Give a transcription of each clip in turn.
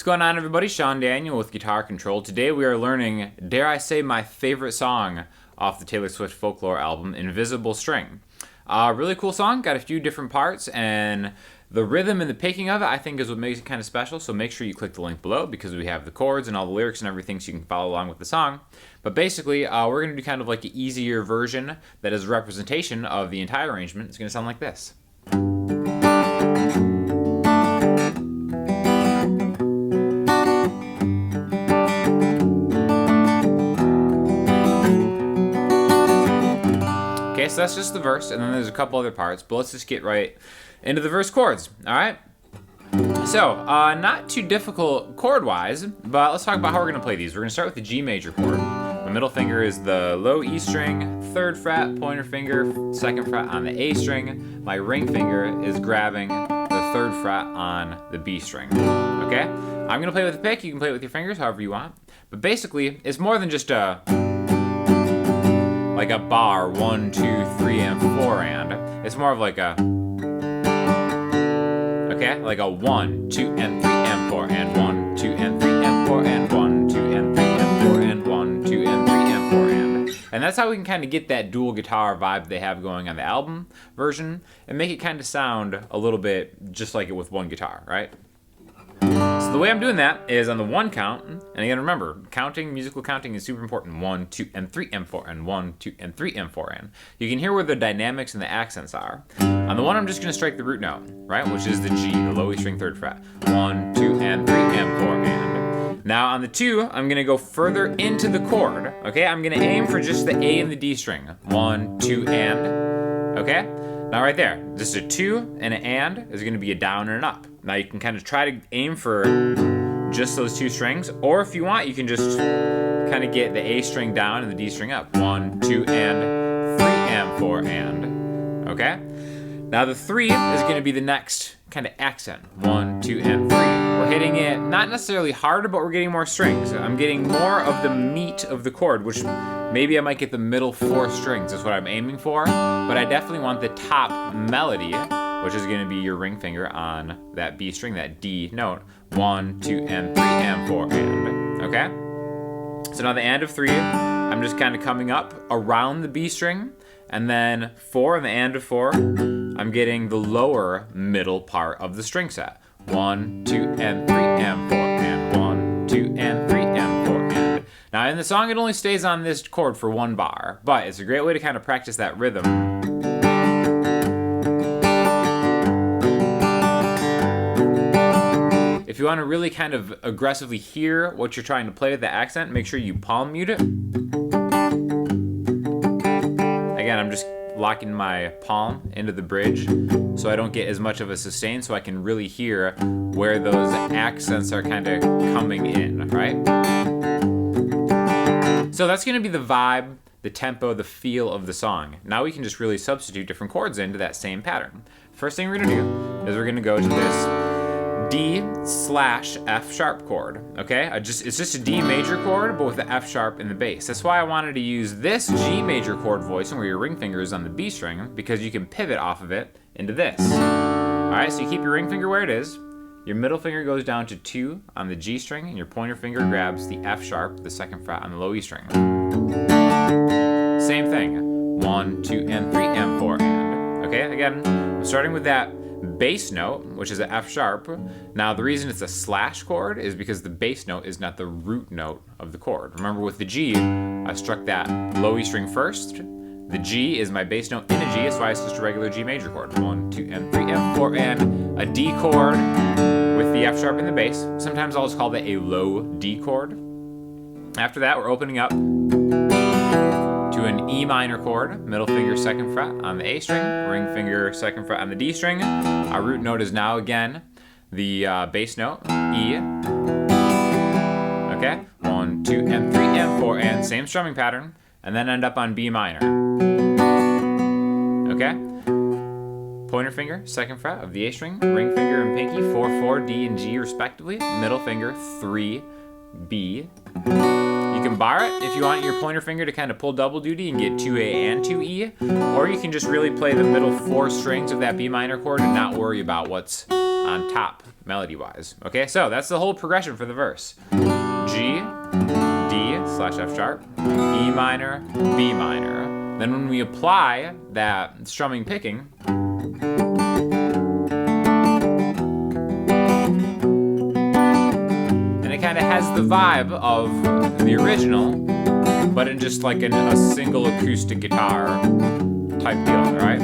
What's going on, everybody? Sean Daniel with Guitar Control. Today we are learning, dare I say, my favorite song off the Taylor Swift Folklore album, Invisible String. Really cool song, got a few different parts, and the rhythm and the picking of it I think is what makes it kind of special, so make sure you click the link below because we have the chords and all the lyrics and everything so you can follow along with the song. But basically, we're going to do kind of like an easier version that is a representation of the entire arrangement. It's going to sound like this. Okay, so that's just the verse, and then there's a couple other parts, but let's just get right into the verse chords, all right? So, not too difficult chord-wise, but let's talk about how we're going to play these. We're going to start with the G major chord. My middle finger is the low E string, 3rd fret, pointer finger, 2nd fret on the A string. My ring finger is grabbing the 3rd fret on the B string, okay? I'm going to play with the pick. You can play it with your fingers, however you want. But basically, it's more than just like a bar, 1, 2, 3, and 4 and. It's more of like a, okay, like a 1, 2, and 3, and 4, and 1, 2, and 3, and 4, and 1, 2, and 3, and 4, and 1, 2, and 3, and 4, and. And that's how we can kind of get that dual guitar vibe they have going on the album version and make it kind of sound a little bit just like it with one guitar, right? So the way I'm doing that is on the 1 count, and again remember, counting, musical counting is super important. 1, 2, and 3, and 4, and 1, 2, and 3, and 4, and. You can hear where the dynamics and the accents are. On the 1, I'm just going to strike the root note, right, which is the G, the low E string 3rd fret. 1, 2, and 3, and 4, and. Now on the 2, I'm going to go further into the chord, okay? I'm going to aim for just the A and the D string. 1, 2, and, okay? Now right there, just a 2 and an and is going to be a down and an up. Now you can kind of try to aim for just those 2 strings, or if you want, you can just kind of get the A string down and the D string up. 1, 2, and 3, and 4, and. Okay? Now the 3 is going to be the next kind of accent. 1, 2, and 3. We're hitting it not necessarily harder, but we're getting more strings. I'm getting more of the meat of the chord, which maybe I might get the middle 4 strings. That's what I'm aiming for. But I definitely want the top melody, which is going to be your ring finger on that B string, that D note. 1, 2, and 3, and 4, and. Okay? So now the and of 3, I'm just kind of coming up around the B string. And then 4 and the and of 4, I'm getting the lower middle part of the string set. 1, 2, and 3, and 4, and 1, 2, and 3, and 4, and. Now in the song, it only stays on this chord for 1 bar, but it's a great way to kind of practice that rhythm. If you want to really kind of aggressively hear what you're trying to play with the accent, make sure you palm mute it. Again, I'm just locking my palm into the bridge so I don't get as much of a sustain, so I can really hear where those accents are kind of coming in, right? So that's going to be the vibe, the tempo, the feel of the song. Now we can just really substitute different chords into that same pattern. First thing we're going to do is we're going to go to this D/F sharp chord, okay? It's just a D major chord, but with the F sharp in the bass. That's why I wanted to use this G major chord voicing where your ring finger is on the B string, because you can pivot off of it into this. All right, so you keep your ring finger where it is. Your middle finger goes down to 2 on the G string, and your pointer finger grabs the F sharp, the 2nd fret on the low E string. Same thing. 1, 2, and 3, and 4, and. Okay, again, I'm starting with that bass note, which is an F sharp. Now the reason it's a slash chord is because the bass note is not the root note of the chord. Remember with the G, I struck that low E string first. The G is my bass note in a G, that's why it's just a regular G major chord. 1, 2, and 3, and 4, and a D chord with the F sharp in the bass. Sometimes I'll just call that a low D chord. After that, we're opening up to an E minor chord, middle finger 2nd fret on the A string, ring finger 2nd fret on the D string. Our root note is now again the bass note, E. Okay, 1, 2, and 3, and 4, and same strumming pattern, and then end up on B minor. Okay, pointer finger 2nd fret of the A string, ring finger and pinky 4, 4, D, and G respectively, middle finger 3, B. You can bar it if you want your pointer finger to kind of pull double duty and get 2A and 2E, or you can just really play the middle 4 strings of that B minor chord and not worry about what's on top, melody-wise. Okay, so that's the whole progression for the verse. G, D slash F sharp, E minor, B minor. Then when we apply that strumming picking, and it kind of has the vibe of the original, but in just like a single acoustic guitar type deal, right?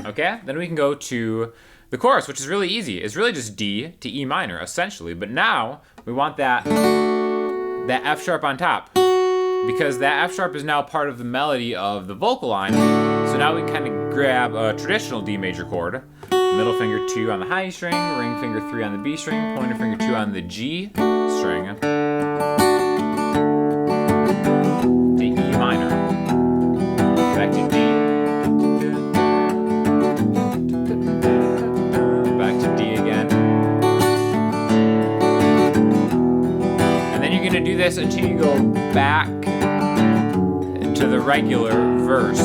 Okay, then we can go to the chorus, which is really easy. It's really just D to E minor, essentially. But now we want that F sharp on top, because that F sharp is now part of the melody of the vocal line. So now we can kind of grab a traditional D major chord, middle finger 2 on the high string, ring finger 3 on the B string, pointer finger 2 on the G string, to E minor, back to D, back to D again. And then you're going to do this until you go back to the regular verse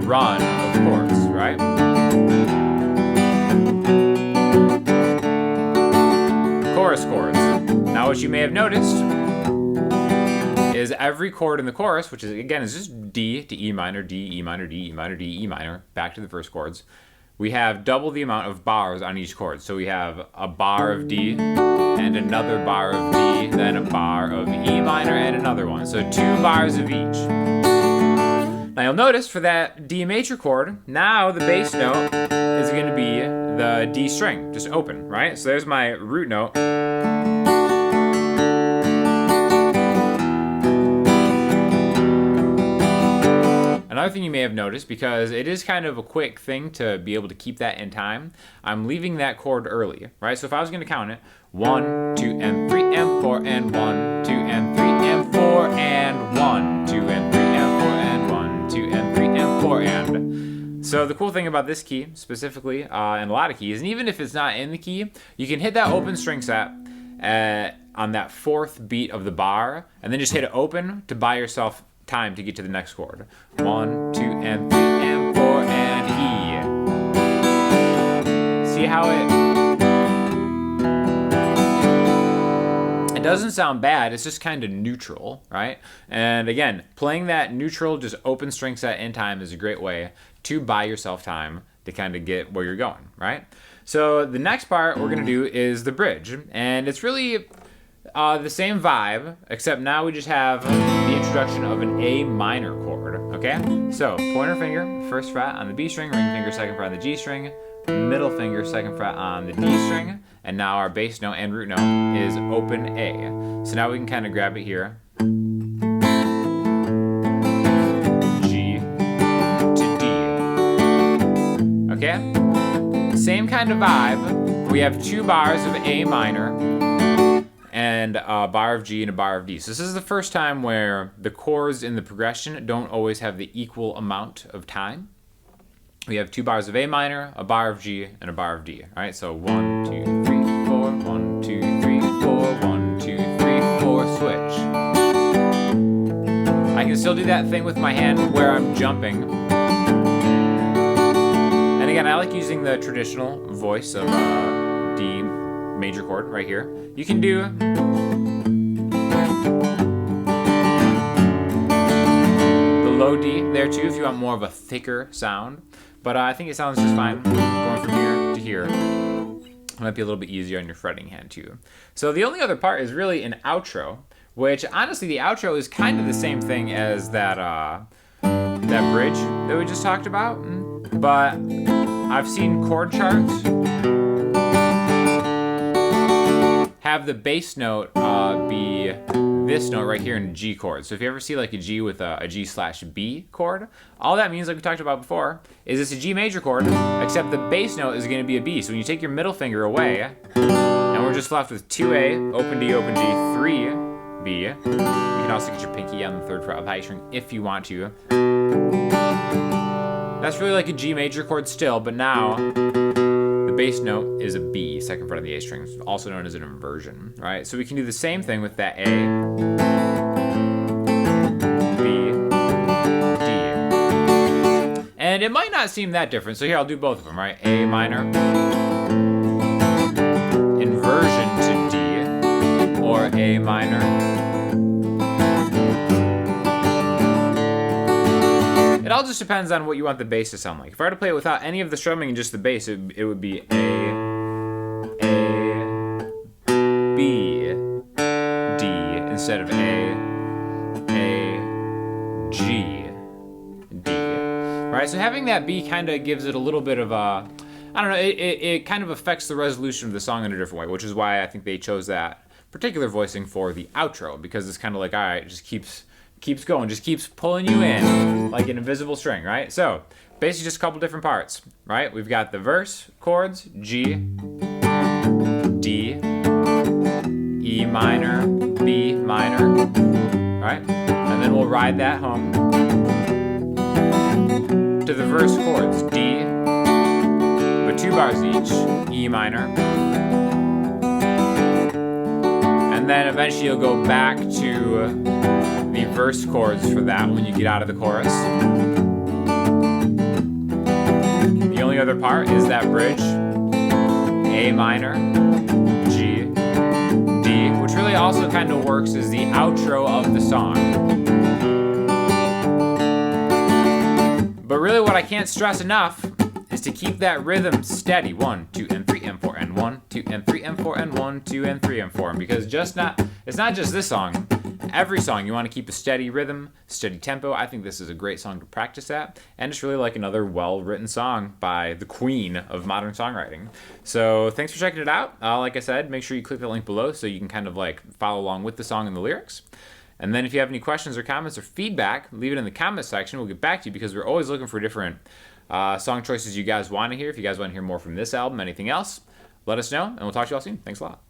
run of chords, right? Chorus chords. Now what you may have noticed is every chord in the chorus, which is again is just D to E minor, D, E minor, D, E minor, D, E minor, back to the first chords. We have double the amount of bars on each chord. So we have a bar of D and another bar of D, then a bar of E minor and another one. So 2 bars of each. Now you'll notice for that D major chord, now the bass note is going to be the D string, just open, right? So there's my root note. Another thing you may have noticed, because it is kind of a quick thing to be able to keep that in time, I'm leaving that chord early, right? So if I was going to count it, 1, 2, and 3, and 4, and 1, 2, and 3, and 4, and 1, 2, and 3, and 4, and 1, 2, and 3, and 4, and. So the cool thing about this key, specifically, and a lot of keys, and even if it's not in the key, you can hit that open string set on that 4th beat of the bar, and then just hit it open to buy yourself time to get to the next chord. 1, 2, and 3, and 4, and E. See how it doesn't sound bad, it's just kind of neutral, right? And again, playing that neutral, just open string set in time is a great way to buy yourself time to kind of get where you're going, right? So the next part we're gonna do is the bridge, and it's really the same vibe, except now we just have the introduction of an A minor chord, okay? So, pointer finger, 1st fret on the B string, ring finger, 2nd fret on the G string, middle finger, 2nd fret on the D string, and now our bass note and root note is open A. So now we can kind of grab it here. G to D. Okay? Same kind of vibe. We have 2 bars of A minor, and a bar of G and a bar of D. So this is the first time where the chords in the progression don't always have the equal amount of time. We have 2 bars of A minor, a bar of G, and a bar of D. All right, so 1, 2, 3, 4, 1, 2, 3, 4, 1, 2, 3, 4, switch. I can still do that thing with my hand where I'm jumping. And again, I like using the traditional voice of D major chord right here. You can do the low D there too if you want more of a thicker sound, but I think it sounds just fine going from here to here. It might be a little bit easier on your fretting hand too. So the only other part is really an outro, which honestly the outro is kind of the same thing as that that bridge that we just talked about, but I've seen chord charts have the bass note be this note right here in a G chord. So if you ever see like a G with a G/B chord, all that means, like we talked about before, is it's a G major chord, except the bass note is going to be a B. So when you take your middle finger away, and we're just left with 2A, open D, open G, 3B. You can also get your pinky on the 3rd fret of the high string if you want to. That's really like a G major chord still, but now the bass note is a B, 2nd fret of the A string, also known as an inversion, right? So we can do the same thing with that A, B, D. And it might not not seem that different. So here, I'll do both of them, right? A minor, inversion to D, or A minor, it all just depends on what you want the bass to sound like. If I were to play it without any of the strumming and just the bass, it would be A, B, D, instead of A, G, D. Right, so having that B kind of gives it a little bit of a, I don't know, it kind of affects the resolution of the song in a different way, which is why I think they chose that particular voicing for the outro, because it's kind of like, all right, it just keeps going, just keeps pulling you in like an invisible string, right? So basically just a couple different parts, right? We've got the verse chords, G, D, E minor, B minor, right? And then we'll ride that home to the verse chords, D, with 2 bars each, E minor, and then eventually you'll go back to the verse chords for that when you get out of the chorus. The only other part is that bridge, A minor, G, D, which really also kind of works as the outro of the song. But really what I can't stress enough is to keep that rhythm steady. 1, 2, and 3, and 4, and 1, 2, and 3, and 4, and 1, 2, and 3, and 4. Because it's not just this song. Every song you want to keep a steady rhythm, steady tempo. I think this is a great song to practice at, and it's really like another well-written song by the queen of modern songwriting. So thanks for checking it out. Like I said, make sure you click the link below so you can kind of like follow along with the song and the lyrics. And then if you have any questions or comments or feedback, leave it in the comment section. We'll get back to you because we're always looking for different song choices you guys want to hear. If you guys want to hear more from this album, anything else, let us know, and we'll talk to you all soon. Thanks a lot.